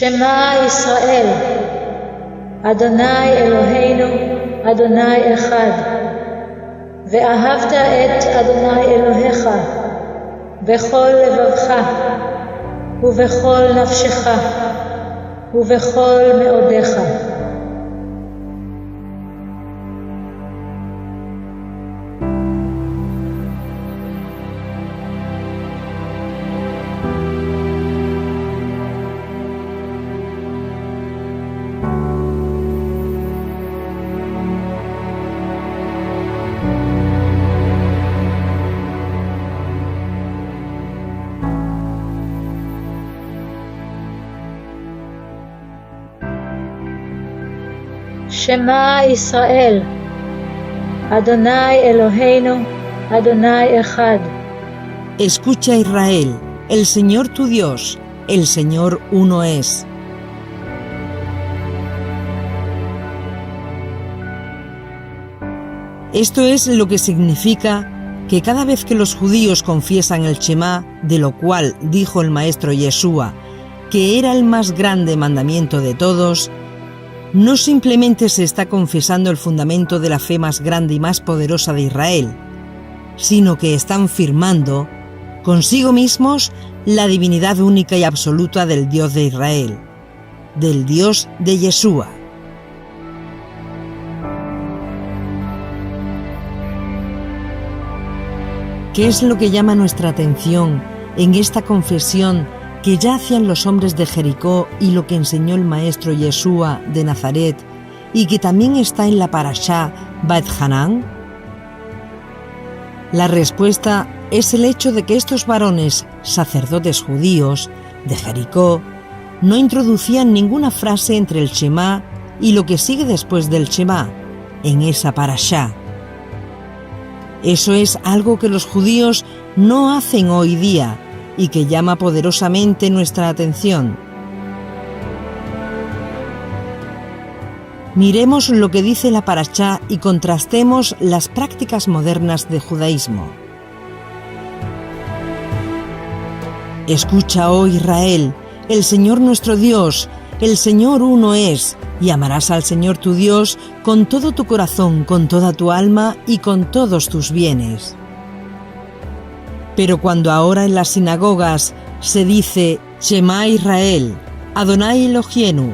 שמע ישראל, אדוני אלוהינו, אדוני אחד. ואהבת את אדוני אלוהיך בכל לבבך ובכל נפשך ובכל מאודיך. שמע ישראל, אדוני אלוהינו, אדוני אחד. Escucha Israel, el Señor tu Dios, el Señor uno es. Esto es lo que significa que cada vez que los judíos confiesan el Shema, de lo cual dijo el maestro Yeshua, que era el más grande mandamiento de todos, no simplemente se está confesando el fundamento de la fe más grande y más poderosa de Israel, sino que están firmando consigo mismos la divinidad única y absoluta del Dios de Israel, del Dios de Yeshua. ¿Qué es lo que llama nuestra atención en esta confesión que ya hacían los hombres de Jericó y lo que enseñó el maestro Yeshua de Nazaret y que también está en la parashá Bat Hanan? La respuesta es el hecho de que estos varones, sacerdotes judíos de Jericó, no introducían ninguna frase entre el Shema y lo que sigue después del Shema, en esa parashá. Eso es algo que los judíos no hacen hoy día y que llama poderosamente nuestra atención. Miremos lo que dice la parashá y contrastemos las prácticas modernas de judaísmo. Escucha, oh Israel, el Señor nuestro Dios, el Señor uno es, y amarás al Señor tu Dios con todo tu corazón, con toda tu alma y con todos tus bienes. Pero cuando ahora en las sinagogas se dice Shema Israel, Adonai Elohienu,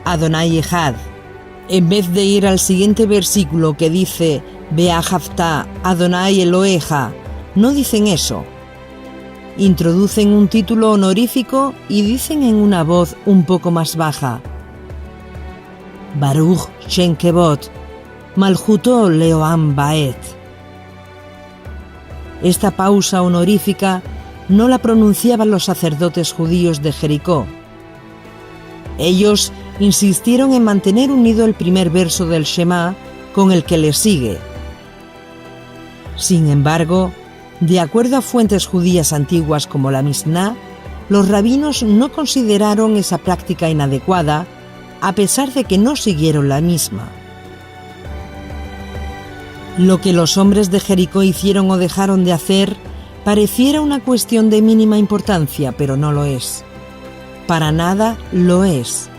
Adonai Echad, en vez de ir al siguiente versículo que dice Beahavta Adonai Eloheja, no dicen eso. Introducen un título honorífico y dicen en una voz un poco más baja: Baruch Shem Kevod, Malchuto Leoam Baet. Esta pausa honorífica no la pronunciaban los sacerdotes judíos de Jericó. Ellos insistieron en mantener unido el primer verso del Shema con el que le sigue. Sin embargo, de acuerdo a fuentes judías antiguas como la Misná, los rabinos no consideraron esa práctica inadecuada, a pesar de que no siguieron la misma. Lo que los hombres de Jericó hicieron o dejaron de hacer pareciera una cuestión de mínima importancia, pero no lo es. Para nada lo es.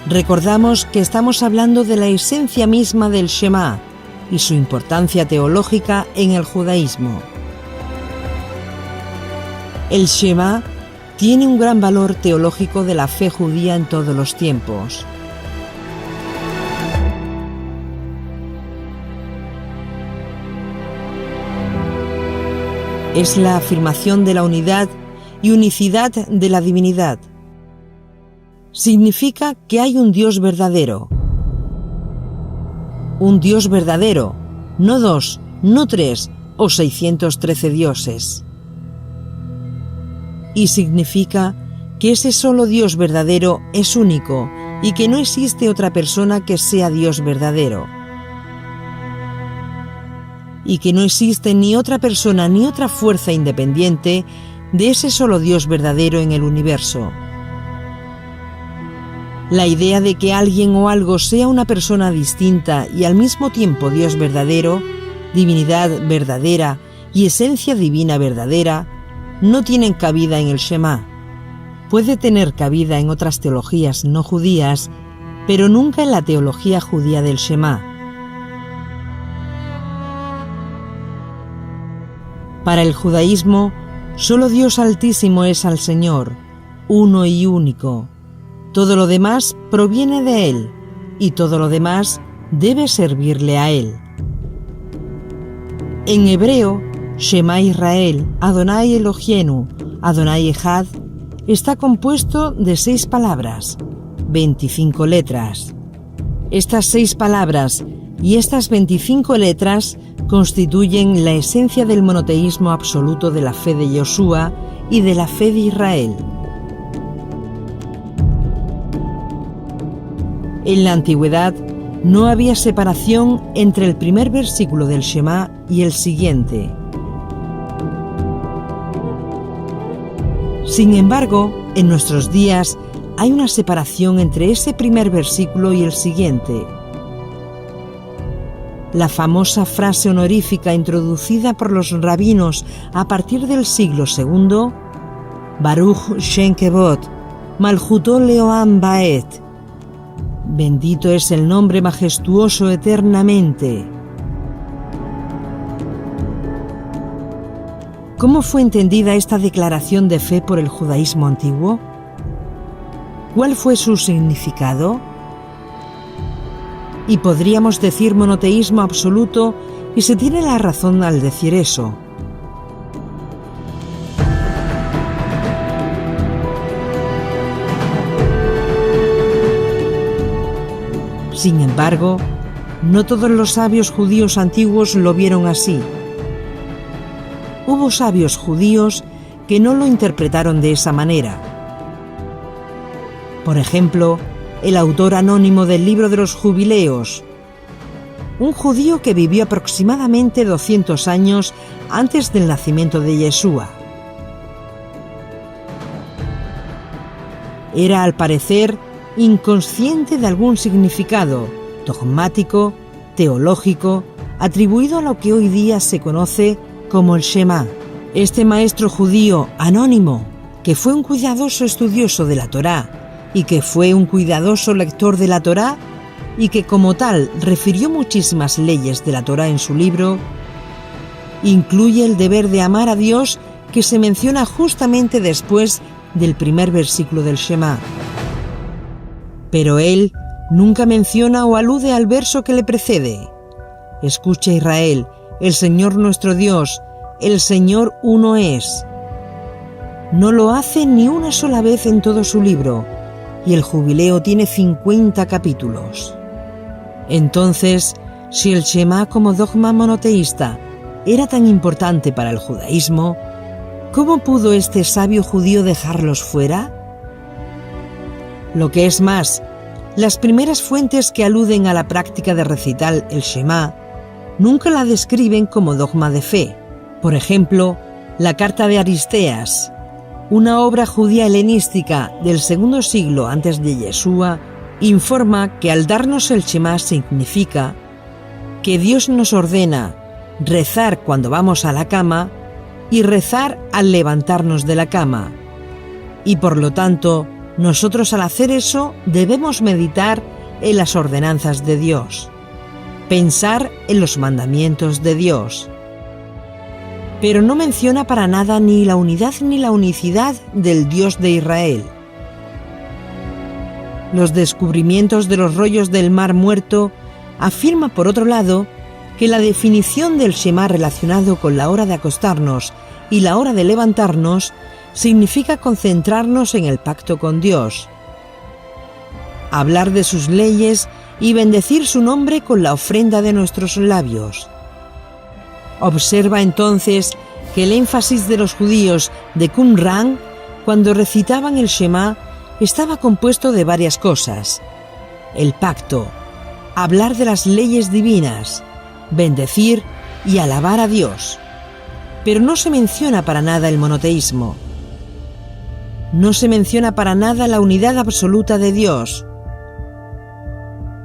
Recordamos que estamos hablando de la esencia misma del Shema y su importancia teológica en el judaísmo. El Shema tiene un gran valor teológico de la fe judía en todos los tiempos. Es la afirmación de la unidad y unicidad de la divinidad. Significa que hay un Dios verdadero. Un Dios verdadero, no 2, no 3 o 613 dioses. Y significa que ese solo Dios verdadero es único y que no existe otra persona que sea Dios verdadero. y que no existe ni otra persona ni otra fuerza independiente de ese solo Dios verdadero en el universo. La idea de que alguien o algo sea una persona distinta y al mismo tiempo Dios verdadero, divinidad verdadera y esencia divina verdadera, no tienen cabida en el Shema. Puede tener cabida en otras teologías no judías, pero nunca en la teología judía del Shema. Para el judaísmo, solo Dios Altísimo es al Señor, uno y único. Todo lo demás proviene de Él, y todo lo demás debe servirle a Él. En hebreo, Shema Israel, Adonai Eloheinu, Adonai Echad, está compuesto de 6 palabras, 25 letras. Estas 6 palabras y estas 25 letras constituyen la esencia del monoteísmo absoluto de la fe de Yoshua y de la fe de Israel. En la antigüedad no había separación entre el primer versículo del Shema y el siguiente. Sin embargo, en nuestros días hay una separación entre ese primer versículo y el siguiente. La famosa frase honorífica introducida por los rabinos a partir del siglo II, Baruch Shem Kevod, Malchuto Leolam Baet, bendito es el nombre majestuoso eternamente. ¿Cómo fue entendida esta declaración de fe por el judaísmo antiguo? ¿Cuál fue su significado? Y podríamos decir monoteísmo absoluto, y se tiene la razón al decir eso. Sin embargo, no todos los sabios judíos antiguos lo vieron así. Hubo sabios judíos que no lo interpretaron de esa manera. Por ejemplo, el autor anónimo del libro de los Jubileos, un judío que vivió aproximadamente 200 años antes del nacimiento de Yeshua. Era, al parecer, inconsciente de algún significado dogmático, teológico, atribuido a lo que hoy día se conoce como el Shema. Este maestro judío anónimo, que fue un cuidadoso estudioso de la Torá y que fue un cuidadoso lector de la Torá y que como tal refirió muchísimas leyes de la Torá en su libro, incluye el deber de amar a Dios que se menciona justamente después del primer versículo del Shema. Pero él nunca menciona o alude al verso que le precede. Escucha, Israel, el Señor nuestro Dios, el Señor uno es. No lo hace ni una sola vez en todo su libro, y el Jubileo tiene 50 capítulos. Entonces, si el Shema como dogma monoteísta era tan importante para el judaísmo, ¿cómo pudo este sabio judío dejarlos fuera? Lo que es más, las primeras fuentes que aluden a la práctica de recitar el Shema nunca la describen como dogma de fe. Por ejemplo, la carta de Aristeas, una obra judía helenística del segundo siglo antes de Yeshua, informa que al darnos el Shema significa que Dios nos ordena rezar cuando vamos a la cama y rezar al levantarnos de la cama. Y por lo tanto, nosotros al hacer eso debemos meditar en las ordenanzas de Dios, pensar en los mandamientos de Dios. Pero no menciona para nada ni la unidad ni la unicidad del Dios de Israel. Los descubrimientos de los rollos del Mar Muerto afirma, por otro lado, que la definición del Shema relacionado con la hora de acostarnos y la hora de levantarnos significa concentrarnos en el pacto con Dios, hablar de sus leyes y bendecir su nombre con la ofrenda de nuestros labios. Observa entonces que el énfasis de los judíos de Qumran, cuando recitaban el Shema, estaba compuesto de varias cosas: el pacto, hablar de las leyes divinas, bendecir y alabar a Dios. Pero no se menciona para nada el monoteísmo. No se menciona para nada la unidad absoluta de Dios.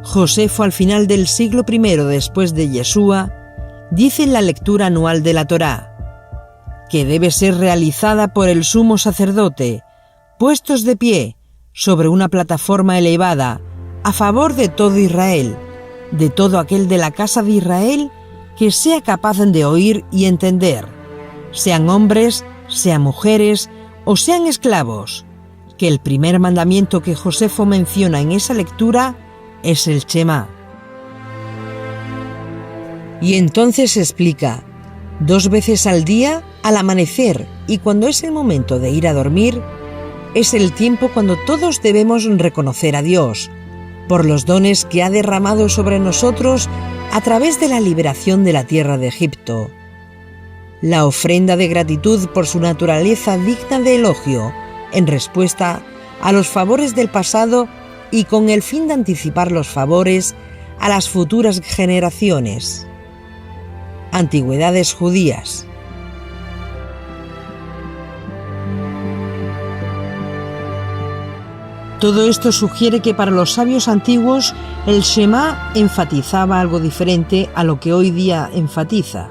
Josefo, al final del siglo I después de Yeshua, dice en la lectura anual de la Torá, que debe ser realizada por el sumo sacerdote, puestos de pie sobre una plataforma elevada, a favor de todo Israel, de todo aquel de la casa de Israel que sea capaz de oír y entender, sean hombres, sean mujeres o sean esclavos, que el primer mandamiento que Josefo menciona en esa lectura es el Shema. Y entonces explica, 2 veces al día, al amanecer y cuando es el momento de ir a dormir, es el tiempo cuando todos debemos reconocer a Dios por los dones que ha derramado sobre nosotros a través de la liberación de la tierra de Egipto. La ofrenda de gratitud por su naturaleza digna de elogio, en respuesta a los favores del pasado y con el fin de anticipar los favores a las futuras generaciones. Antigüedades judías. Todo esto sugiere que para los sabios antiguos el Shema enfatizaba algo diferente a lo que hoy día enfatiza.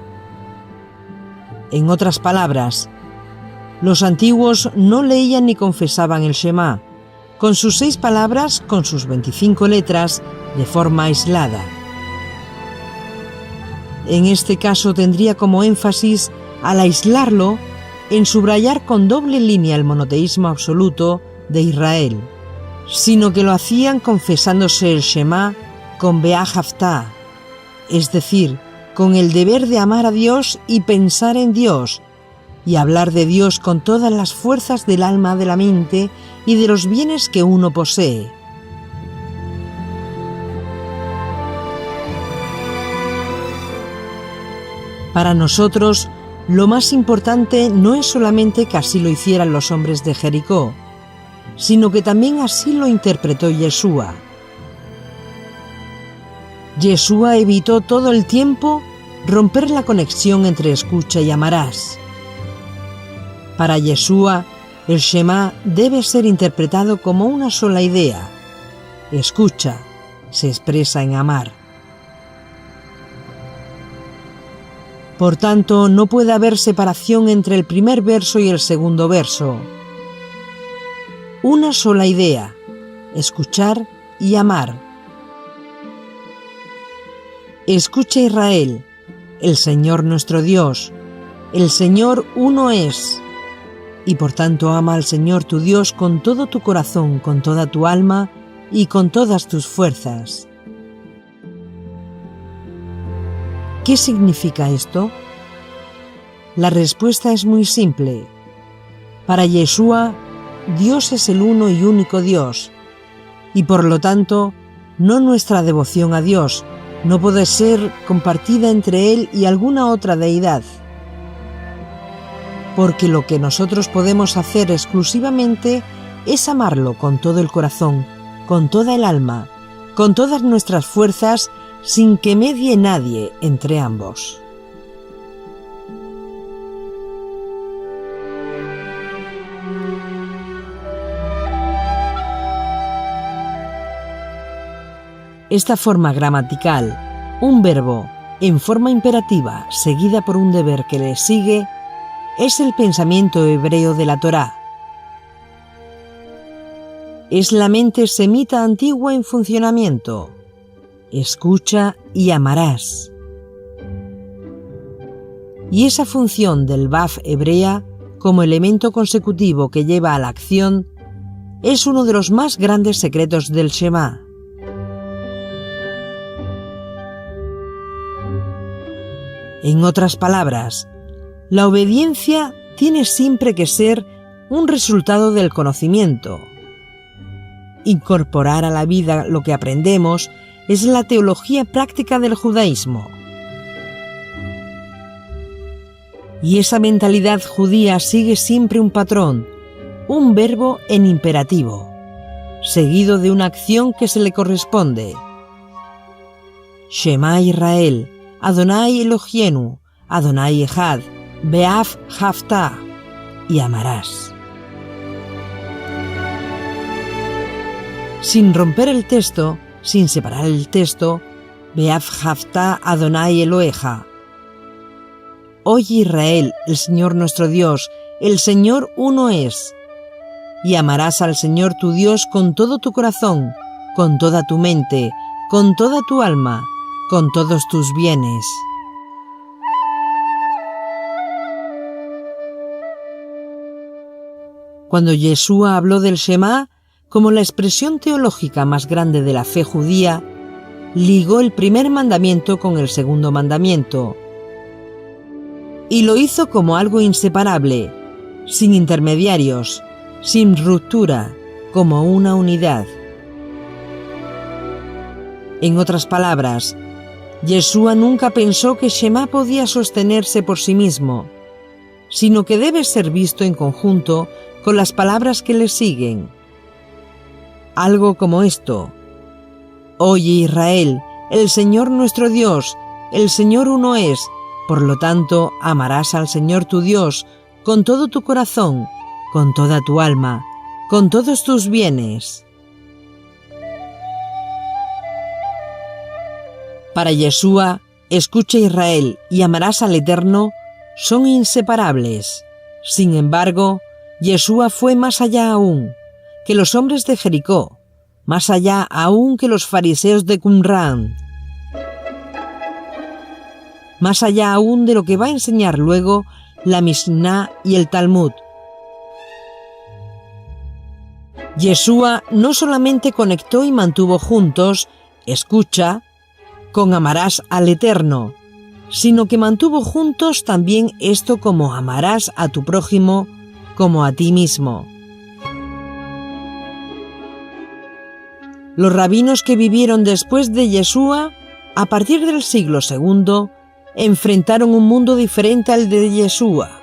En otras palabras, los antiguos no leían ni confesaban el Shema, con sus 6 palabras, con sus 25 letras, de forma aislada. En este caso tendría como énfasis, al aislarlo, en subrayar con doble línea el monoteísmo absoluto de Israel, sino que lo hacían confesándose el Shema con Be'ahavta, es decir, con el deber de amar a Dios y pensar en Dios, y hablar de Dios con todas las fuerzas del alma, de la mente y de los bienes que uno posee. Para nosotros, lo más importante no es solamente que así lo hicieran los hombres de Jericó, sino que también así lo interpretó Yeshua. Yeshua evitó todo el tiempo romper la conexión entre escucha y amarás. Para Yeshua, el Shema debe ser interpretado como una sola idea. Escucha se expresa en amar. Por tanto, no puede haber separación entre el primer verso y el segundo verso. Una sola idea, escuchar y amar. Escucha Israel, el Señor nuestro Dios, el Señor uno es, y por tanto ama al Señor tu Dios con todo tu corazón, con toda tu alma y con todas tus fuerzas. ¿Qué significa esto? La respuesta es muy simple. Para Yeshua, Dios es el uno y único Dios, y por lo tanto, no nuestra devoción a Dios no puede ser compartida entre Él y alguna otra deidad, porque lo que nosotros podemos hacer exclusivamente es amarlo con todo el corazón, con toda el alma, con todas nuestras fuerzas, sin que medie nadie entre ambos. Esta forma gramatical, un verbo en forma imperativa seguida por un deber que le sigue, es el pensamiento hebreo de la Torá. Es la mente semita antigua en funcionamiento. Escucha y amarás. Y esa función del Vav hebrea, como elemento consecutivo que lleva a la acción, es uno de los más grandes secretos del Shema. En otras palabras, la obediencia tiene siempre que ser un resultado del conocimiento. Incorporar a la vida lo que aprendemos es la teología práctica del judaísmo. Y esa mentalidad judía sigue siempre un patrón, un verbo en imperativo, seguido de una acción que se le corresponde. Shema Israel, Adonai Eloheinu, Adonai Echad, Be'af Haftah, y amarás. Sin romper el texto, sin separar el texto, Be'af Haftah Adonai Eloheja. Oye Israel, el Señor nuestro Dios, el Señor uno es. Y amarás al Señor tu Dios con todo tu corazón, con toda tu mente, con toda tu alma, con todos tus bienes. Cuando Yeshua habló del Shema como la expresión teológica más grande de la fe judía, ligó el primer mandamiento con el segundo mandamiento. Y lo hizo como algo inseparable, sin intermediarios, sin ruptura, como una unidad. En otras palabras, Yeshua nunca pensó que Shema podía sostenerse por sí mismo, sino que debe ser visto en conjunto con las palabras que le siguen. Algo como esto: Oye Israel, el Señor nuestro Dios, el Señor uno es, por lo tanto amarás al Señor tu Dios con todo tu corazón, con toda tu alma, con todos tus bienes. Para Yeshua, escucha Israel y amarás al Eterno son inseparables. Sin embargo, Yeshua fue más allá aún que los hombres de Jericó, más allá aún que los fariseos de Qumran, más allá aún de lo que va a enseñar luego la Mishnah y el Talmud. Yeshua no solamente conectó y mantuvo juntos, escucha, con amarás al Eterno, sino que mantuvo juntos también esto como amarás a tu prójimo como a ti mismo. Los rabinos que vivieron después de Yeshua, a partir del siglo II, enfrentaron un mundo diferente al de Yeshua.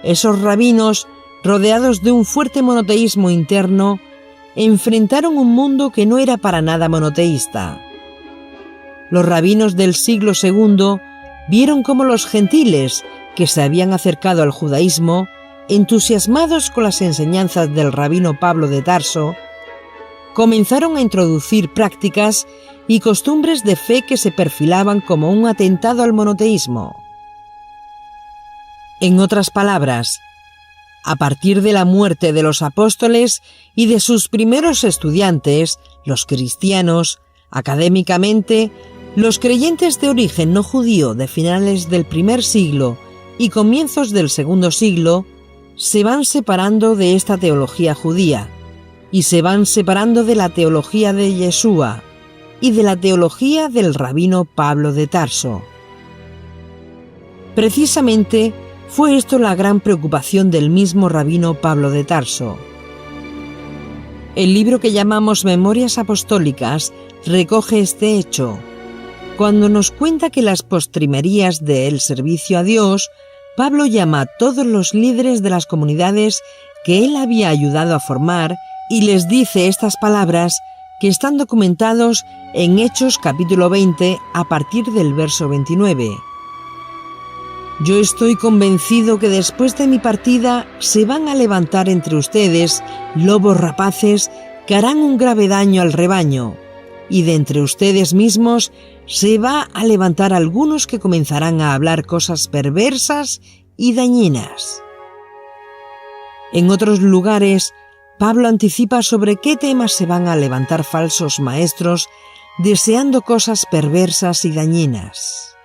Esos rabinos, rodeados de un fuerte monoteísmo interno, enfrentaron un mundo que no era para nada monoteísta. Los rabinos del siglo II vieron cómo los gentiles que se habían acercado al judaísmo, entusiasmados con las enseñanzas del rabino Pablo de Tarso, comenzaron a introducir prácticas y costumbres de fe que se perfilaban como un atentado al monoteísmo. En otras palabras, a partir de la muerte de los apóstoles y de sus primeros estudiantes, los cristianos, académicamente, los creyentes de origen no judío de finales del primer siglo y comienzos del segundo siglo, se van separando de esta teología judía y se van separando de la teología de Yeshua y de la teología del rabino Pablo de Tarso. Precisamente fue esto la gran preocupación del mismo rabino Pablo de Tarso. El libro que llamamos Memorias Apostólicas recoge este hecho, cuando nos cuenta que las postrimerías del servicio a Dios, Pablo llama a todos los líderes de las comunidades que él había ayudado a formar y les dice estas palabras que están documentados en Hechos capítulo 20 a partir del verso 29. Yo estoy convencido que después de mi partida se van a levantar entre ustedes lobos rapaces que harán un grave daño al rebaño, y de entre ustedes mismos se va a levantar algunos que comenzarán a hablar cosas perversas y dañinas. En otros lugares, Pablo anticipa sobre qué temas se van a levantar falsos maestros deseando cosas perversas y dañinas.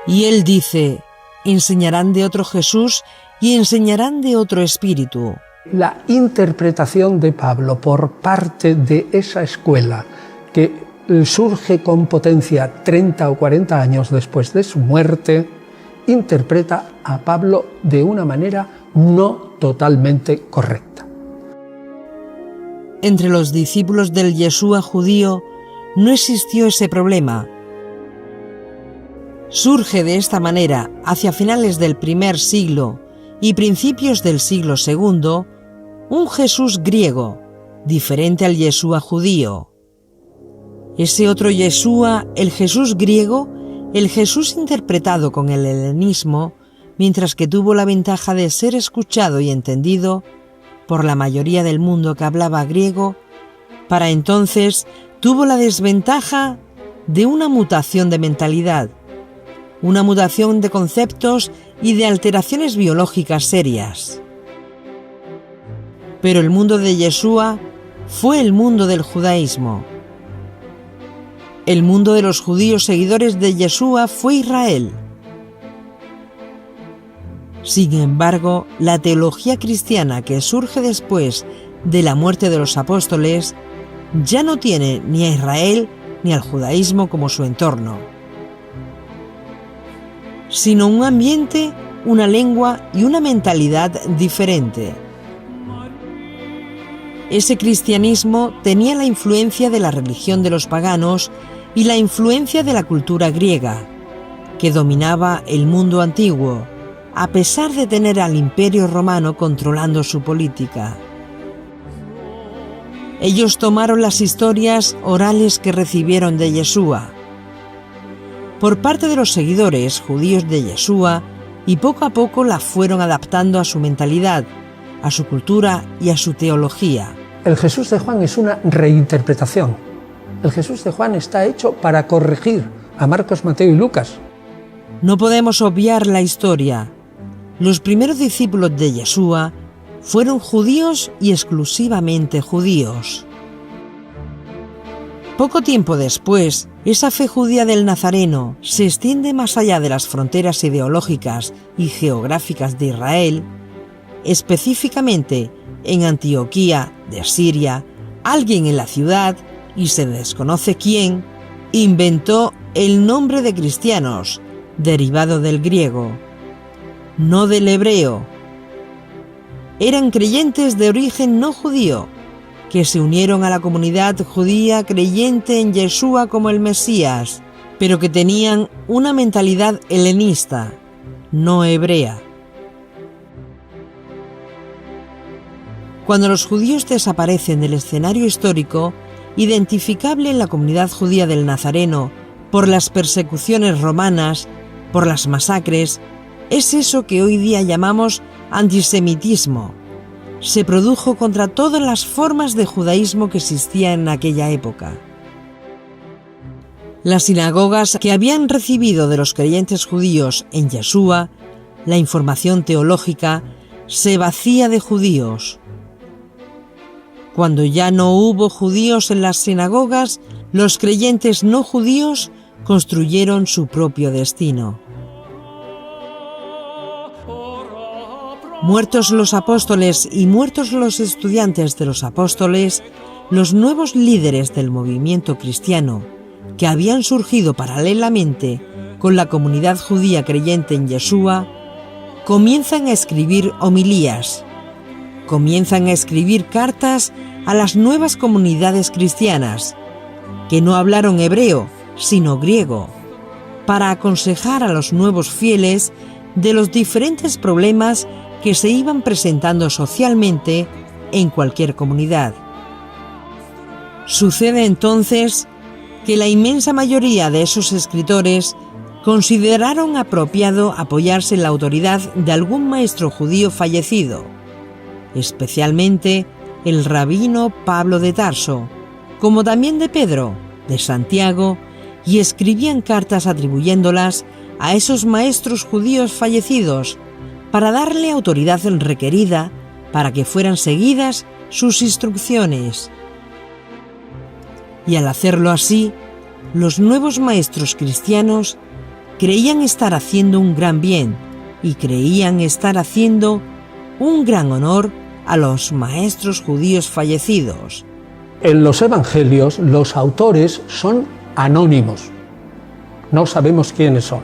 Y él dice: enseñarán de otro Jesús y enseñarán de otro espíritu. La interpretación de Pablo por parte de esa escuela que surge con potencia 30 o 40 años después de su muerte, interpreta a Pablo de una manera no totalmente correcta. Entre los discípulos del Yeshua judío no existió ese problema. Surge de esta manera, hacia finales del primer siglo y principios del siglo II, un Jesús griego, diferente al Yeshua judío. Ese otro Yeshua, el Jesús griego, el Jesús interpretado con el helenismo, mientras que tuvo la ventaja de ser escuchado y entendido por la mayoría del mundo que hablaba griego, para entonces tuvo la desventaja de una mutación de mentalidad, una mutación de conceptos y de alteraciones biológicas serias. Pero el mundo de Yeshua fue el mundo del judaísmo. El mundo de los judíos seguidores de Yeshua fue Israel. Sin embargo, la teología cristiana que surge después de la muerte de los apóstoles ya no tiene ni a Israel ni al judaísmo como su entorno, sino un ambiente, una lengua y una mentalidad diferente. Ese cristianismo tenía la influencia de la religión de los paganos y la influencia de la cultura griega, que dominaba el mundo antiguo, a pesar de tener al Imperio Romano controlando su política. Ellos tomaron las historias orales que recibieron de Yeshua por parte de los seguidores judíos de Yeshua y poco a poco la fueron adaptando a su mentalidad, a su cultura y a su teología. El Jesús de Juan es una reinterpretación. El Jesús de Juan está hecho para corregir a Marcos, Mateo y Lucas. No podemos obviar la historia. Los primeros discípulos de Yeshua fueron judíos y exclusivamente judíos. Poco tiempo después, esa fe judía del Nazareno se extiende más allá de las fronteras ideológicas y geográficas de Israel. Específicamente en Antioquía de Siria, alguien en la ciudad, y se desconoce quién, inventó el nombre de cristianos, derivado del griego, no del hebreo. Eran creyentes de origen no judío, que se unieron a la comunidad judía creyente en Yeshua como el Mesías, pero que tenían una mentalidad helenista, no hebrea. Cuando los judíos desaparecen del escenario histórico, identificable en la comunidad judía del Nazareno por las persecuciones romanas, por las masacres, es eso que hoy día llamamos antisemitismo. Se produjo contra todas las formas de judaísmo que existían en aquella época. Las sinagogas que habían recibido de los creyentes judíos en Yeshua la información teológica se vacía de judíos. Cuando ya no hubo judíos en las sinagogas, los creyentes no judíos construyeron su propio destino. Muertos los apóstoles y muertos los estudiantes de los apóstoles, los nuevos líderes del movimiento cristiano, que habían surgido paralelamente con la comunidad judía creyente en Yeshua, comienzan a escribir homilías, comienzan a escribir cartas a las nuevas comunidades cristianas, que no hablaron hebreo, sino griego, para aconsejar a los nuevos fieles de los diferentes problemas que se iban presentando socialmente en cualquier comunidad. Sucede entonces que la inmensa mayoría de esos escritores consideraron apropiado apoyarse en la autoridad de algún maestro judío fallecido, especialmente el rabino Pablo de Tarso, como también de Pedro, de Santiago, y escribían cartas atribuyéndolas a esos maestros judíos fallecidos para darle autoridad requerida para que fueran seguidas sus instrucciones. Y al hacerlo así, los nuevos maestros cristianos creían estar haciendo un gran bien y creían estar haciendo un gran honor a los maestros judíos fallecidos. En los evangelios los autores son anónimos, no sabemos quiénes son,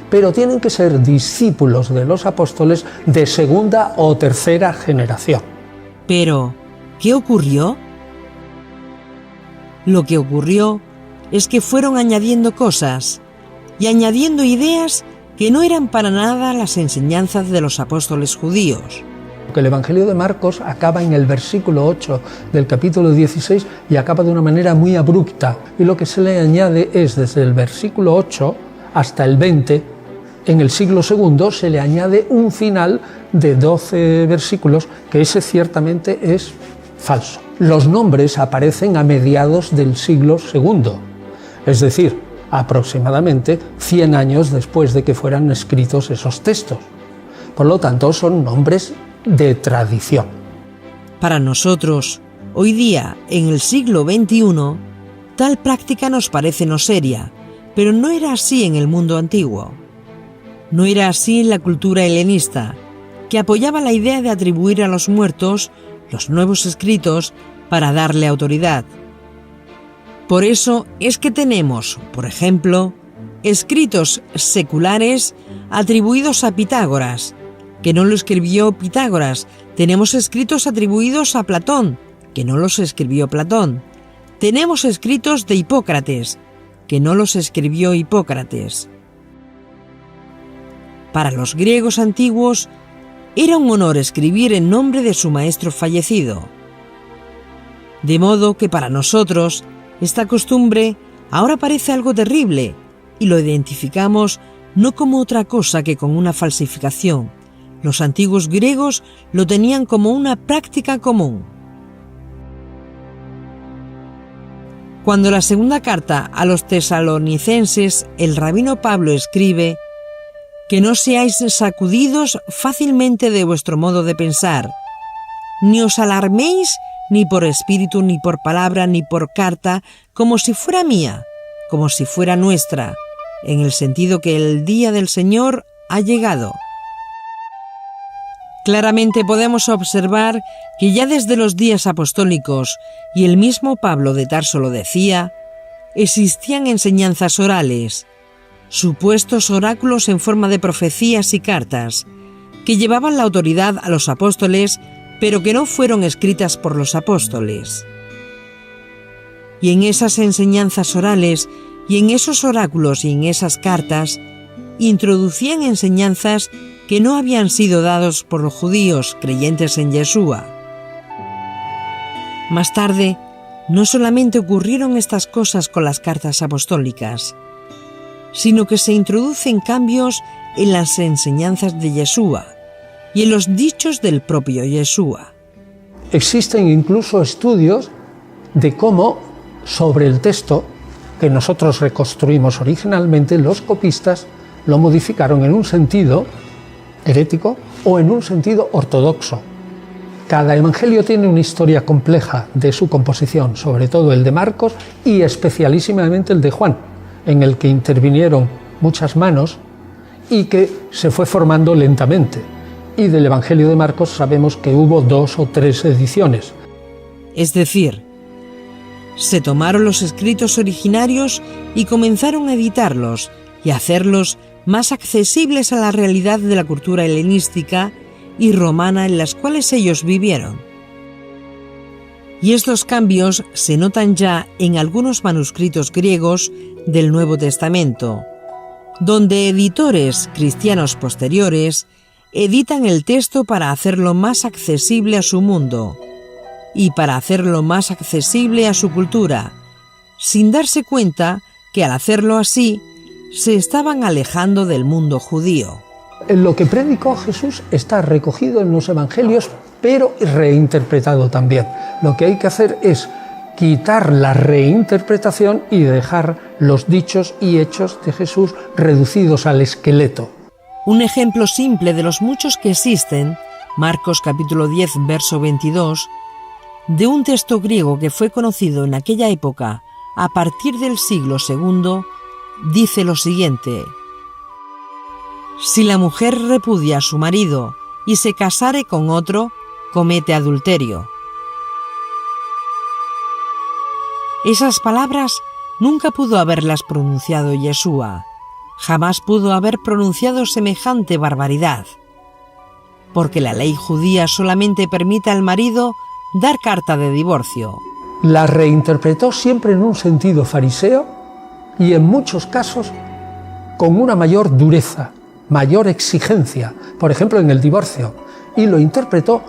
pero tienen que ser discípulos de los apóstoles de segunda o tercera generación. Pero, ¿qué ocurrió? Lo que ocurrió es que fueron añadiendo cosas y añadiendo ideas que no eran para nada las enseñanzas de los apóstoles judíos. que el Evangelio de Marcos acaba en el versículo 8 del capítulo 16 y acaba de una manera muy abrupta. Y lo que se le añade es desde el versículo 8 hasta el 20, en el siglo II se le añade un final de 12 versículos, que ese ciertamente es falso. Los nombres aparecen a mediados del siglo II, es decir, aproximadamente 100 años después de que fueran escritos esos textos. Por lo tanto, son nombres de tradición. Para nosotros, hoy día, en el siglo XXI, tal práctica nos parece no seria, pero no era así en el mundo antiguo. No era así en la cultura helenista, que apoyaba la idea de atribuir a los muertos los nuevos escritos para darle autoridad. Por eso es que tenemos, por ejemplo, escritos seculares atribuidos a Pitágoras, que no lo escribió Pitágoras. Tenemos escritos atribuidos a Platón, que no los escribió Platón. Tenemos escritos de Hipócrates, que no los escribió Hipócrates. Para los griegos antiguos era un honor escribir en nombre de su maestro fallecido. De modo que para nosotros esta costumbre ahora parece algo terrible y lo identificamos no como otra cosa que con una falsificación. Los antiguos griegos lo tenían como una práctica común. Cuando la segunda carta a los tesalonicenses, el rabino Pablo escribe: que no seáis sacudidos fácilmente de vuestro modo de pensar, ni os alarméis ni por espíritu, ni por palabra, ni por carta, como si fuera mía, como si fuera nuestra, en el sentido que el día del Señor ha llegado. Claramente podemos observar que ya desde los días apostólicos, y el mismo Pablo de Tarso lo decía, existían enseñanzas orales, supuestos oráculos en forma de profecías y cartas, que llevaban la autoridad a los apóstoles, pero que no fueron escritas por los apóstoles. Y en esas enseñanzas orales, y en esos oráculos y en esas cartas, introducían enseñanzas que no habían sido dados por los judíos creyentes en Yeshua. Más tarde, no solamente ocurrieron estas cosas con las cartas apostólicas, sino que se introducen cambios en las enseñanzas de Yeshua y en los dichos del propio Yeshua. Existen incluso estudios de cómo, sobre el texto que nosotros reconstruimos originalmente, los copistas lo modificaron en un sentido herético o en un sentido ortodoxo. Cada evangelio tiene una historia compleja de su composición, sobre todo el de Marcos y especialísimamente el de Juan, en el que intervinieron muchas manos y que se fue formando lentamente. Y del Evangelio de Marcos sabemos que hubo 2 o 3 ediciones. Es decir, se tomaron los escritos originarios y comenzaron a editarlos y a hacerlos más accesibles a la realidad de la cultura helenística y romana en las cuales ellos vivieron. Y estos cambios se notan ya en algunos manuscritos griegos del Nuevo Testamento, donde editores cristianos posteriores editan el texto para hacerlo más accesible a su mundo y para hacerlo más accesible a su cultura, sin darse cuenta que al hacerlo así se estaban alejando del mundo judío. Lo que predicó Jesús está recogido en los evangelios, pero reinterpretado también. Lo que hay que hacer es quitar la reinterpretación y dejar los dichos y hechos de Jesús reducidos al esqueleto. Un ejemplo simple de los muchos que existen, Marcos capítulo 10, verso 22, de un texto griego que fue conocido en aquella época a partir del siglo II, dice lo siguiente: si la mujer repudia a su marido y se casare con otro, comete adulterio. Esas palabras nunca pudo haberlas pronunciado Yeshua. Jamás pudo haber pronunciado semejante barbaridad, porque la ley judía solamente permite al marido dar carta de divorcio. La reinterpretó siempre en un sentido fariseo y en muchos casos con una mayor dureza, mayor exigencia. Por ejemplo, en el divorcio. y lo interpretó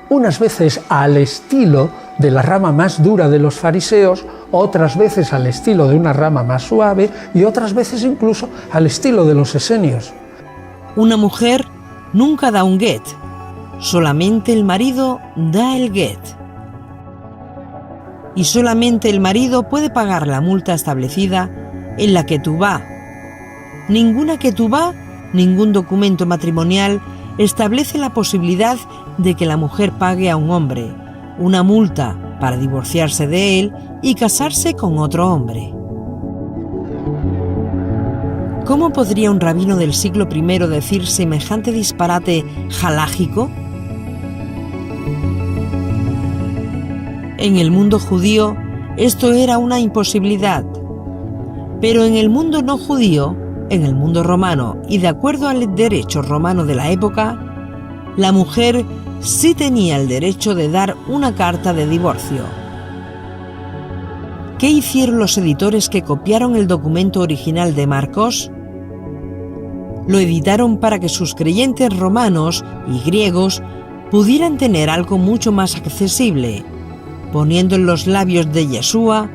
unas veces al estilo de la rama más dura de los fariseos, otras veces al estilo de una rama más suave y otras veces incluso al estilo de los esenios. Una mujer nunca da un get, solamente el marido da el get. Y solamente el marido puede pagar la multa establecida en la ketubá. Ninguna ketubá, ningún documento matrimonial establece la posibilidad de que la mujer pague a un hombre una multa para divorciarse de él y casarse con otro hombre. ¿Cómo podría un rabino del siglo I decir semejante disparate halágico? En el mundo judío esto era una imposibilidad, pero en el mundo no judío, en el mundo romano y de acuerdo al derecho romano de la época, la mujer sí tenía el derecho de dar una carta de divorcio. ¿Qué hicieron los editores que copiaron el documento original de Marcos? Lo editaron para que sus creyentes romanos y griegos pudieran tener algo mucho más accesible, poniendo en los labios de Yeshua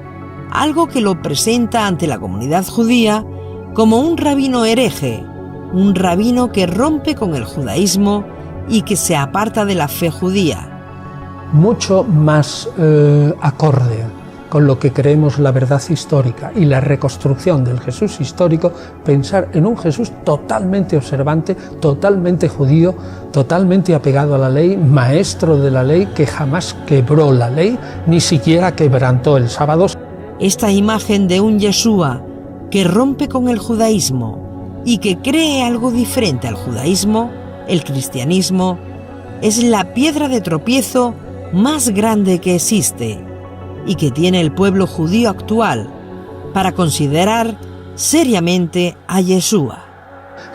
algo que lo presenta ante la comunidad judía como un rabino hereje, un rabino que rompe con el judaísmo y que se aparta de la fe judía. Mucho más acorde con lo que creemos la verdad histórica y la reconstrucción del Jesús histórico, pensar en un Jesús totalmente observante, totalmente judío, totalmente apegado a la ley, maestro de la ley, que jamás quebró la ley, ni siquiera quebrantó el sábado. Esta imagen de un Yeshua que rompe con el judaísmo y que cree algo diferente al judaísmo, el cristianismo, es la piedra de tropiezo más grande que existe y que tiene el pueblo judío actual para considerar seriamente a Yeshua.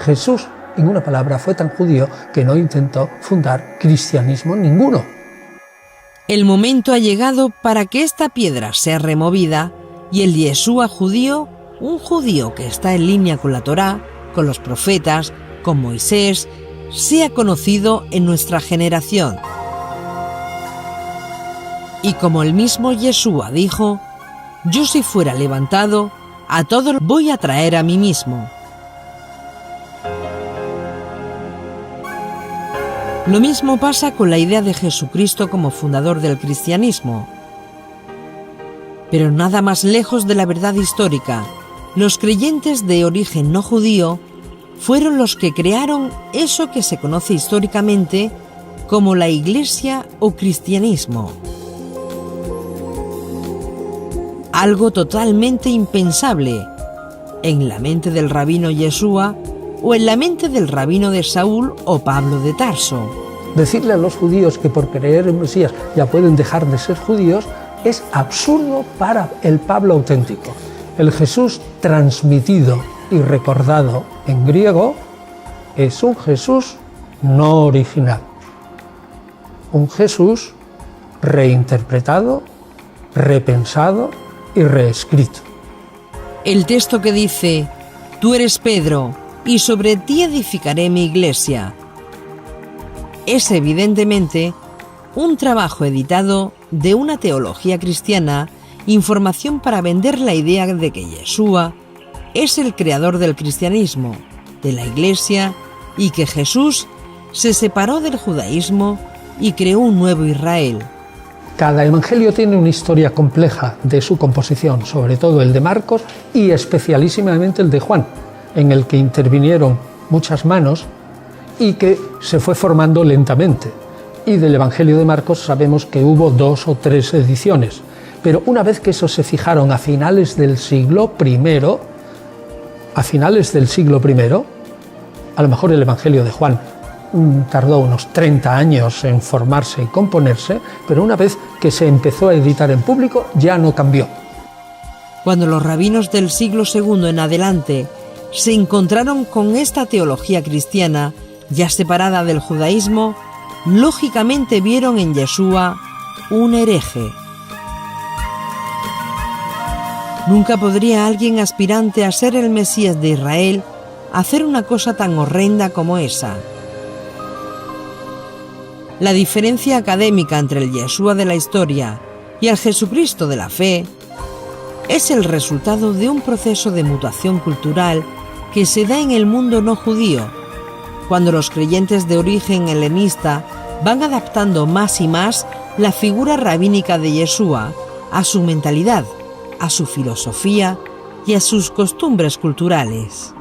Jesús, en una palabra, fue tan judío que no intentó fundar cristianismo ninguno. El momento ha llegado para que esta piedra sea removida y el Yeshua judío, un judío que está en línea con la Torá, con los profetas, con Moisés, sea conocido en nuestra generación. Y como el mismo Yeshua dijo, yo si fuera levantado, a todos voy a traer a mí mismo. Lo mismo pasa con la idea de Jesucristo como fundador del cristianismo. Pero nada más lejos de la verdad histórica, los creyentes de origen no judío fueron los que crearon eso que se conoce históricamente como la Iglesia o cristianismo. Algo totalmente impensable en la mente del rabino Yeshua o en la mente del rabino de Saúl o Pablo de Tarso. Decirle a los judíos que por creer en Mesías ya pueden dejar de ser judíos es absurdo para el Pablo auténtico. El Jesús transmitido y recordado en griego es un Jesús no original. Un Jesús reinterpretado, repensado y reescrito. El texto que dice, tú eres Pedro, y sobre ti edificaré mi iglesia, es evidentemente un trabajo editado de una teología cristiana, información para vender la idea de que Yeshua es el creador del cristianismo, de la iglesia, y que Jesús se separó del judaísmo y creó un nuevo Israel. Cada evangelio tiene una historia compleja de su composición, sobre todo el de Marcos y especialísimamente el de Juan, en el que intervinieron muchas manos y que se fue formando lentamente. Y del evangelio de Marcos sabemos que hubo 2 o 3 ediciones, pero una vez que eso se fijaron a finales del siglo I, a lo mejor el evangelio de Juan tardó unos 30 años en formarse y componerse, pero una vez que se empezó a editar en público ya no cambió. Cuando los rabinos del siglo II en adelante se encontraron con esta teología cristiana ya separada del judaísmo, lógicamente vieron en Yeshua un hereje. Nunca podría alguien aspirante a ser el Mesías de Israel hacer una cosa tan horrenda como esa. La diferencia académica entre el Yeshua de la historia y el Jesucristo de la fe es el resultado de un proceso de mutación cultural que se da en el mundo no judío, cuando los creyentes de origen helenista van adaptando más y más la figura rabínica de Yeshua a su mentalidad, a su filosofía y a sus costumbres culturales.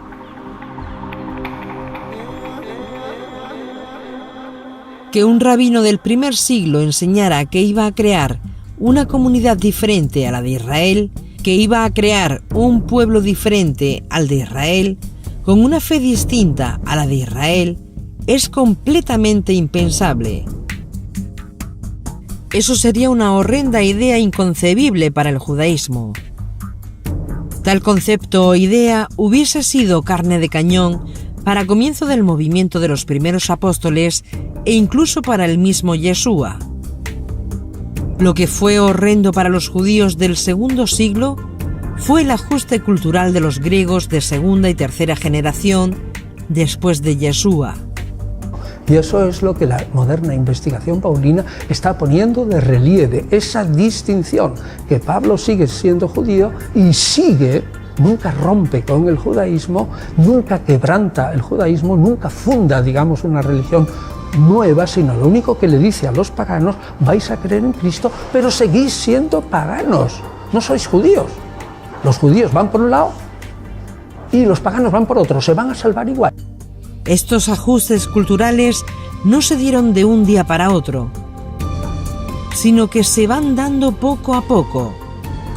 Que un rabino del primer siglo enseñara que iba a crear una comunidad diferente a la de Israel, que iba a crear un pueblo diferente al de Israel, con una fe distinta a la de Israel, es completamente impensable. Eso sería una horrenda idea inconcebible para el judaísmo. Tal concepto o idea hubiese sido carne de cañón para comienzo del movimiento de los primeros apóstoles e incluso para el mismo Yeshua. Lo que fue horrendo para los judíos del segundo siglo fue el ajuste cultural de los griegos de segunda y tercera generación después de Yeshua. Y eso es lo que la moderna investigación paulina está poniendo de relieve, esa distinción, que Pablo sigue siendo judío y nunca rompe con el judaísmo, nunca quebranta el judaísmo, nunca funda, digamos, una religión nueva, sino lo único que le dice a los paganos: vais a creer en Cristo, pero seguís siendo paganos, no sois judíos. Los judíos van por un lado y los paganos van por otro, se van a salvar igual. Estos ajustes culturales no se dieron de un día para otro, sino que se van dando poco a poco,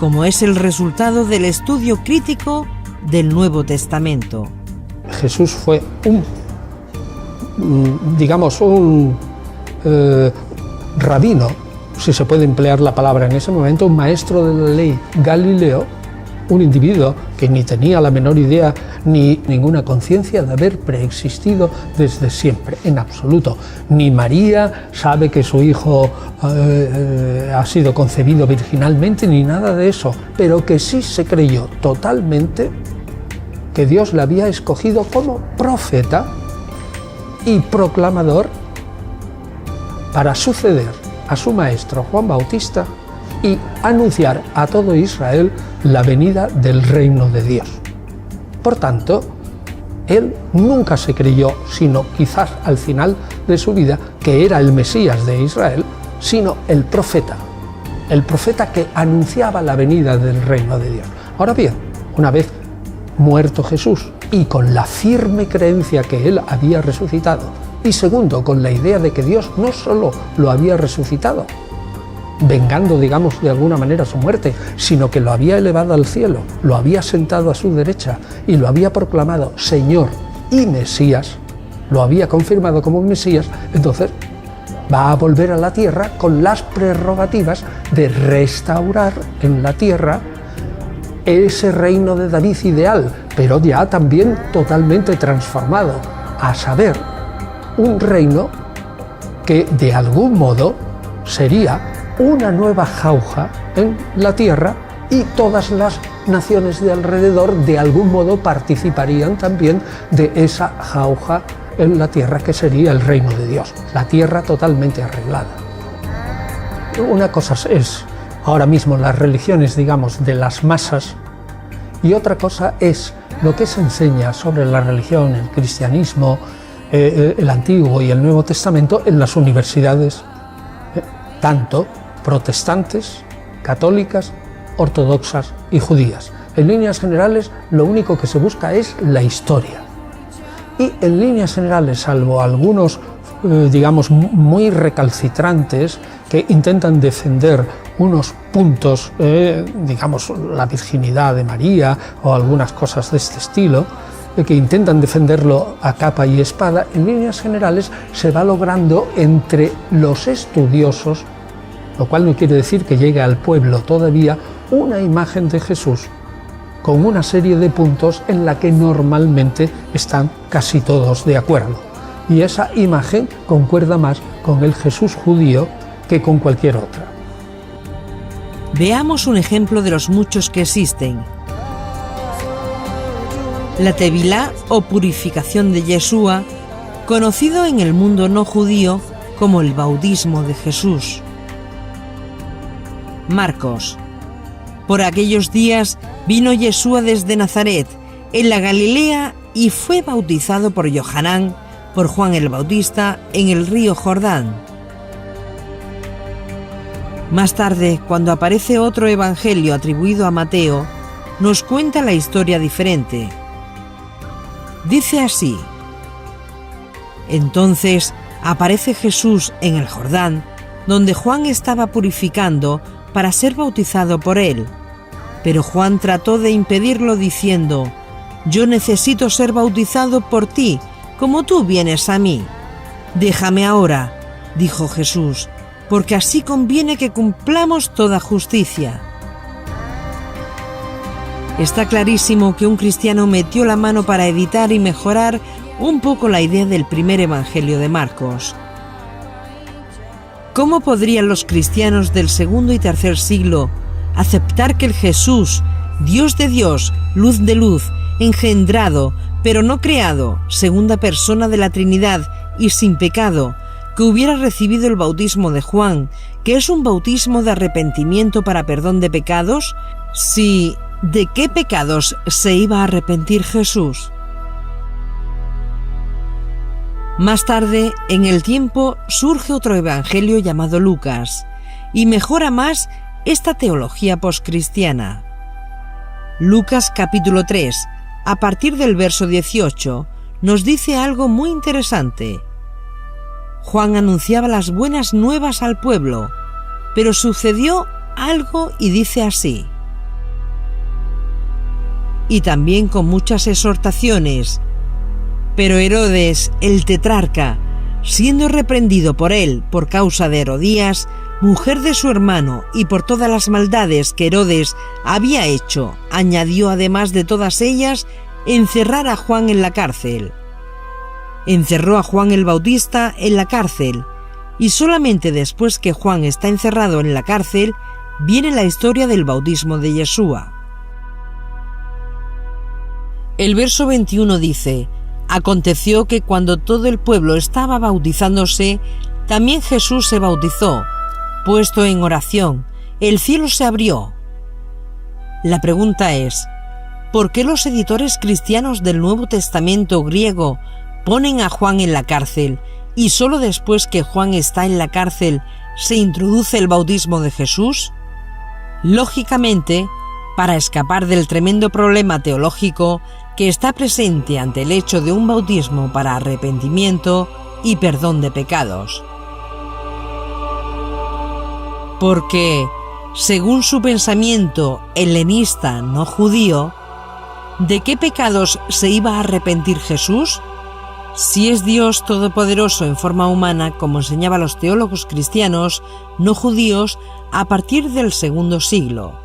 como es el resultado del estudio crítico del Nuevo Testamento. Jesús fue un rabino, si se puede emplear la palabra en ese momento, un maestro de la ley Galileo, un individuo que ni tenía la menor idea ni ninguna conciencia de haber preexistido desde siempre, en absoluto. Ni María sabe que su hijo ha sido concebido virginalmente, ni nada de eso, pero que sí se creyó totalmente que Dios le había escogido como profeta y proclamador para suceder a su maestro Juan Bautista y anunciar a todo Israel la venida del reino de Dios. Por tanto, él nunca se creyó, sino quizás al final de su vida, que era el Mesías de Israel, sino el profeta que anunciaba la venida del reino de Dios. Ahora bien, una vez muerto Jesús y con la firme creencia que él había resucitado, y segundo, con la idea de que Dios no solo lo había resucitado, vengando, digamos, de alguna manera su muerte, sino que lo había elevado al cielo, lo había sentado a su derecha y lo había proclamado Señor y Mesías, lo había confirmado como Mesías, entonces va a volver a la tierra con las prerrogativas de restaurar en la tierra ese reino de David ideal, pero ya también totalmente transformado, a saber, un reino que de algún modo sería una nueva jauja en la tierra, y todas las naciones de alrededor de algún modo participarían también de esa jauja en la tierra, que sería el reino de Dios, la tierra totalmente arreglada. Una cosa es ahora mismo las religiones, digamos, de las masas, y otra cosa es lo que se enseña sobre la religión, el cristianismo, el Antiguo y el Nuevo Testamento en las universidades, tanto protestantes, católicas, ortodoxas y judías. En líneas generales, lo único que se busca es la historia. Y en líneas generales, salvo algunos, digamos, muy recalcitrantes, que intentan defender unos puntos, digamos, la virginidad de María o algunas cosas de este estilo, que intentan defenderlo a capa y espada, en líneas generales se va logrando entre los estudiosos, lo cual no quiere decir que llegue al pueblo todavía, una imagen de Jesús con una serie de puntos en la que normalmente están casi todos de acuerdo. Y esa imagen concuerda más con el Jesús judío que con cualquier otra. Veamos un ejemplo de los muchos que existen. La Tevilá o purificación de Yeshua, conocido en el mundo no judío como el bautismo de Jesús. Marcos. Por aquellos días vino Yeshua desde Nazaret, en la Galilea, y fue bautizado por Johanán, por Juan el Bautista, en el río Jordán. Más tarde, cuando aparece otro evangelio atribuido a Mateo, nos cuenta la historia diferente. Dice así: entonces aparece Jesús en el Jordán, donde Juan estaba purificando para ser bautizado por él. Pero Juan trató de impedirlo diciendo: yo necesito ser bautizado por ti, como tú vienes a mí. Déjame ahora, dijo Jesús, porque así conviene que cumplamos toda justicia. Está clarísimo que un cristiano metió la mano para editar y mejorar un poco la idea del primer evangelio de Marcos. ¿Cómo podrían los cristianos del segundo y tercer siglo aceptar que el Jesús, Dios de Dios, luz de luz, engendrado, pero no creado, segunda persona de la Trinidad y sin pecado, que hubiera recibido el bautismo de Juan, que es un bautismo de arrepentimiento para perdón de pecados? Si, ¿de qué pecados se iba a arrepentir Jesús? Más tarde, en el tiempo, surge otro evangelio llamado Lucas, y mejora más esta teología poscristiana. Lucas capítulo 3, a partir del verso 18, nos dice algo muy interesante. Juan anunciaba las buenas nuevas al pueblo, pero sucedió algo y dice así: y también con muchas exhortaciones. Pero Herodes, el tetrarca, siendo reprendido por él por causa de Herodías, mujer de su hermano, y por todas las maldades que Herodes había hecho, añadió además de todas ellas, encerrar a Juan en la cárcel. Encerró a Juan el Bautista en la cárcel, y solamente después que Juan está encerrado en la cárcel, viene la historia del bautismo de Yeshua. El verso 21 dice: aconteció que cuando todo el pueblo estaba bautizándose, también Jesús se bautizó. Puesto en oración, el cielo se abrió. La pregunta es: ¿por qué los editores cristianos del Nuevo Testamento griego ponen a Juan en la cárcel y solo después que Juan está en la cárcel se introduce el bautismo de Jesús? Lógicamente, para escapar del tremendo problema teológico que está presente ante el hecho de un bautismo para arrepentimiento y perdón de pecados. Porque, según su pensamiento helenista no judío, ¿de qué pecados se iba a arrepentir Jesús? Si es Dios todopoderoso en forma humana, como enseñaban los teólogos cristianos no judíos a partir del segundo siglo.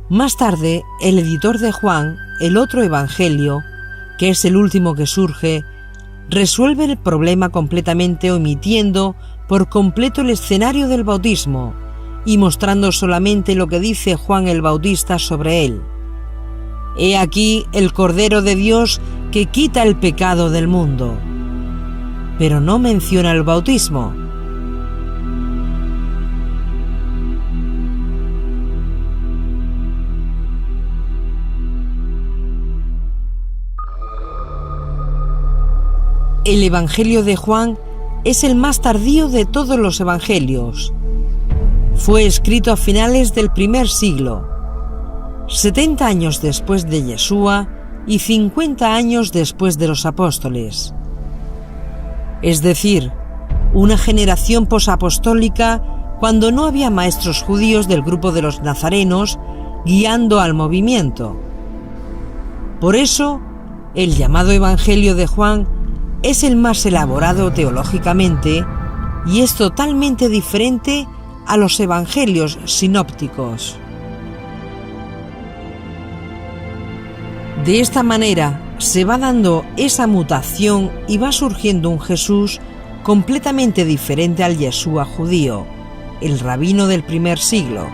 Más tarde, el editor de Juan, el otro evangelio, que es el último que surge, resuelve el problema completamente omitiendo por completo el escenario del bautismo y mostrando solamente lo que dice Juan el Bautista sobre él. He aquí el Cordero de Dios que quita el pecado del mundo. Pero no menciona el bautismo. El Evangelio de Juan es el más tardío de todos los evangelios. Fue escrito a finales del primer siglo, 70 años después de Yeshua y 50 años después de los apóstoles. Es decir, una generación posapostólica cuando no había maestros judíos del grupo de los nazarenos guiando al movimiento. Por eso, el llamado Evangelio de Juan es el más elaborado teológicamente y es totalmente diferente a los evangelios sinópticos. De esta manera se va dando esa mutación y va surgiendo un Jesús completamente diferente al Yeshua judío, el rabino del primer siglo.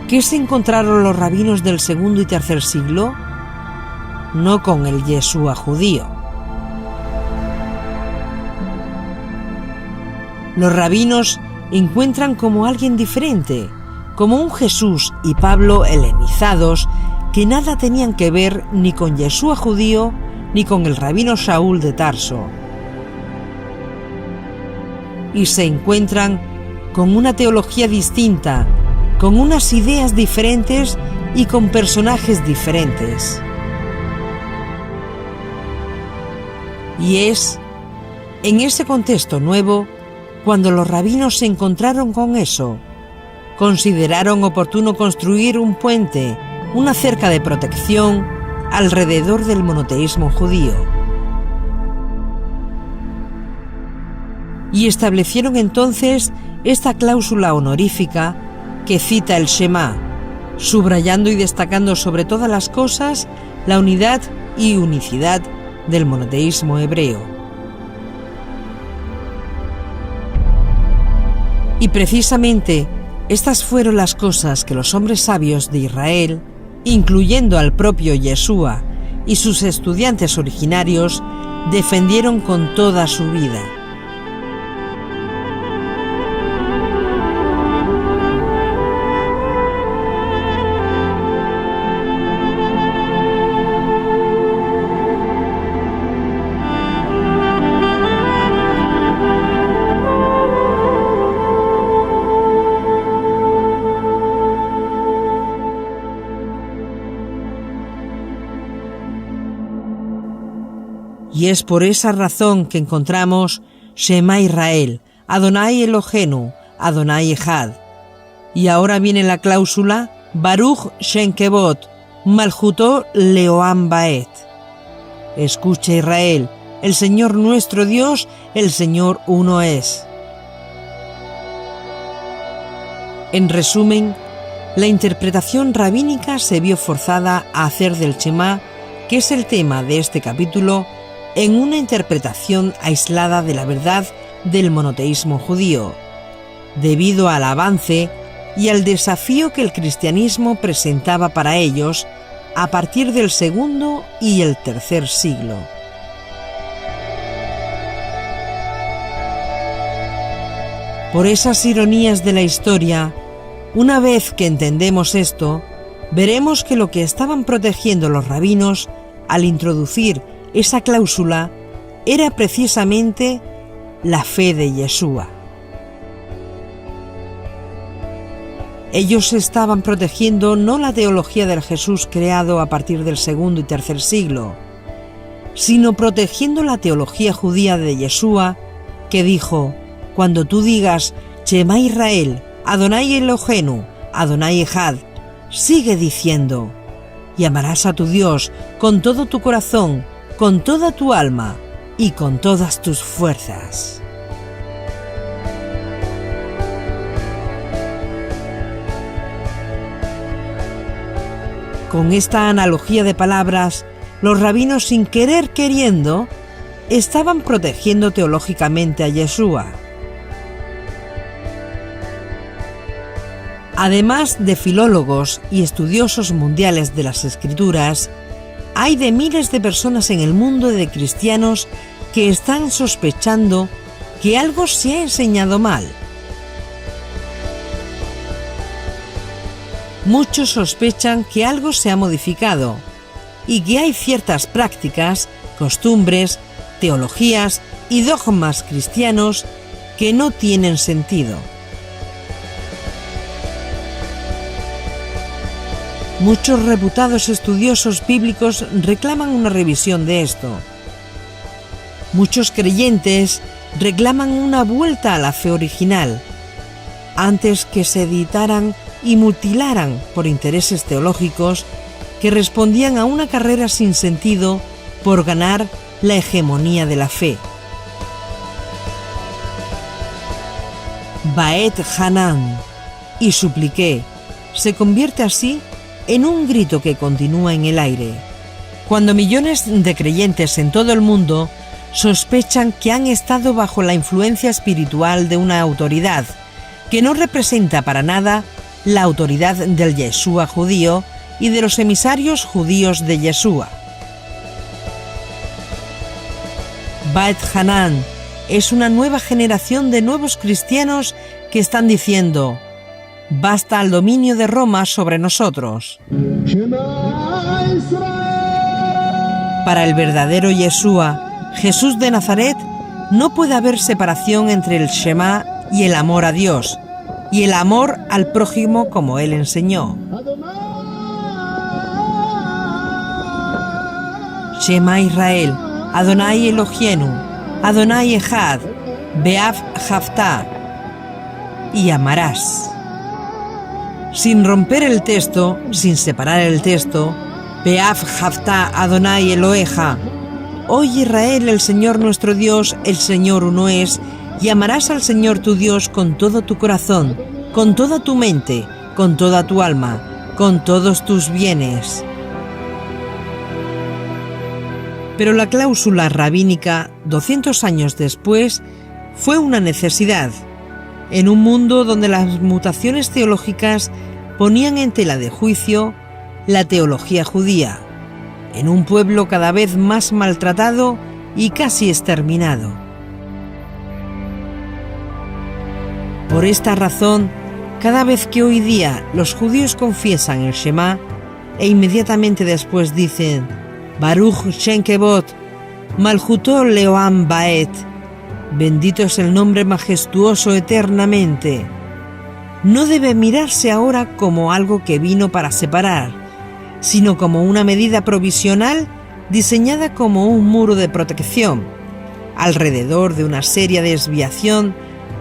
¿Qué se encontraron los rabinos del segundo y tercer siglo? No con el Yeshua judío. Los rabinos encuentran como alguien diferente, como un Jesús y Pablo helenizados que nada tenían que ver ni con Yeshua judío ni con el rabino Shaul de Tarso. Y se encuentran con una teología distinta, con unas ideas diferentes y con personajes diferentes. Y es en ese contexto nuevo cuando los rabinos se encontraron con eso. Consideraron oportuno construir un puente, una cerca de protección alrededor del monoteísmo judío. Y establecieron entonces esta cláusula honorífica que cita el Shema, subrayando y destacando sobre todas las cosas la unidad y unicidad del monoteísmo hebreo. Y precisamente estas fueron las cosas que los hombres sabios de Israel, incluyendo al propio Yeshua y sus estudiantes originarios, defendieron con toda su vida. Y es por esa razón que encontramos Shema Israel, Adonai Eloheinu, Adonai Echad. Y ahora viene la cláusula Baruch Shem Kevod, Malchuto Leoam Baet. Escucha Israel, el Señor nuestro Dios, el Señor uno es. En resumen, la interpretación rabínica se vio forzada a hacer del Shema, que es el tema de este capítulo, en una interpretación aislada de la verdad del monoteísmo judío, debido al avance y al desafío que el cristianismo presentaba para ellos a partir del segundo y el tercer siglo. Por esas ironías de la historia, una vez que entendemos esto, veremos que lo que estaban protegiendo los rabinos al introducir esa cláusula era precisamente la fe de Yeshua. Ellos estaban protegiendo no la teología del Jesús creado a partir del segundo y tercer siglo, sino protegiendo la teología judía de Yeshua, que dijo: cuando tú digas Shema Israel, Adonai Eloheinu, Adonai Echad, sigue diciendo: y amarás a tu Dios con todo tu corazón, con toda tu alma y con todas tus fuerzas. Con esta analogía de palabras, los rabinos, sin querer queriendo, estaban protegiendo teológicamente a Yeshua. Además de filólogos y estudiosos mundiales de las Escrituras, hay de miles de personas en el mundo de cristianos que están sospechando que algo se ha enseñado mal. Muchos sospechan que algo se ha modificado y que hay ciertas prácticas, costumbres, teologías y dogmas cristianos que no tienen sentido. Muchos reputados estudiosos bíblicos reclaman una revisión de esto. Muchos creyentes reclaman una vuelta a la fe original, antes que se editaran y mutilaran por intereses teológicos que respondían a una carrera sin sentido por ganar la hegemonía de la fe. Baet Hanan, y supliqué, se convierte así en un grito que continúa en el aire. Cuando millones de creyentes en todo el mundo sospechan que han estado bajo la influencia espiritual de una autoridad que no representa para nada la autoridad del Yeshua judío y de los emisarios judíos de Yeshua. Baet Hanan, Es una nueva generación de nuevos cristianos que están diciendo: basta al dominio de Roma sobre nosotros. Para el verdadero Yeshua, Jesús de Nazaret, no puede haber separación entre el Shema y el amor a Dios, y el amor al prójimo como Él enseñó. Shema Israel, Adonai Eloheinu, Adonai Echad, Be'av Havta, y amarás. Sin romper el texto, sin separar el texto, Be'av Havta Adonai Eloheja, oye Israel, el Señor nuestro Dios, el Señor uno es, y amarás al Señor tu Dios con todo tu corazón, con toda tu mente, con toda tu alma, con todos tus bienes. Pero la cláusula rabínica, 200 años después, fue una necesidad. En un mundo donde las mutaciones teológicas ponían en tela de juicio la teología judía, en un pueblo cada vez más maltratado y casi exterminado. Por esta razón, cada vez que hoy día los judíos confiesan el Shema e inmediatamente después dicen Baruch Shem Kevod, Malchuto Leoam Baet, bendito es el nombre majestuoso eternamente, no debe mirarse ahora como algo que vino para separar, sino como una medida provisional diseñada como un muro de protección alrededor de una seria desviación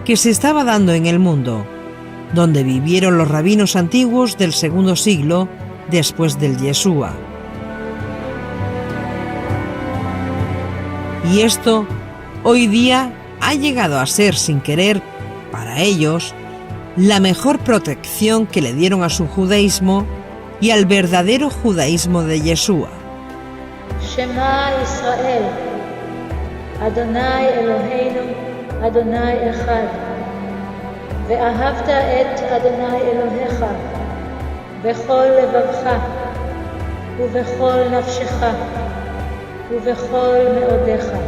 que se estaba dando en el mundo, donde vivieron los rabinos antiguos del segundo siglo después del Yeshua. Y esto, hoy día, ha llegado a ser, sin querer, para ellos, la mejor protección que le dieron a su judaísmo y al verdadero judaísmo de Yeshua. Shema Israel, Adonai Eloheinu, Adonai Echad, Ve'ahavta et Adonai Elohecha, Bechol levavcha, Ubechol nafshecha, Ubechol meodecha.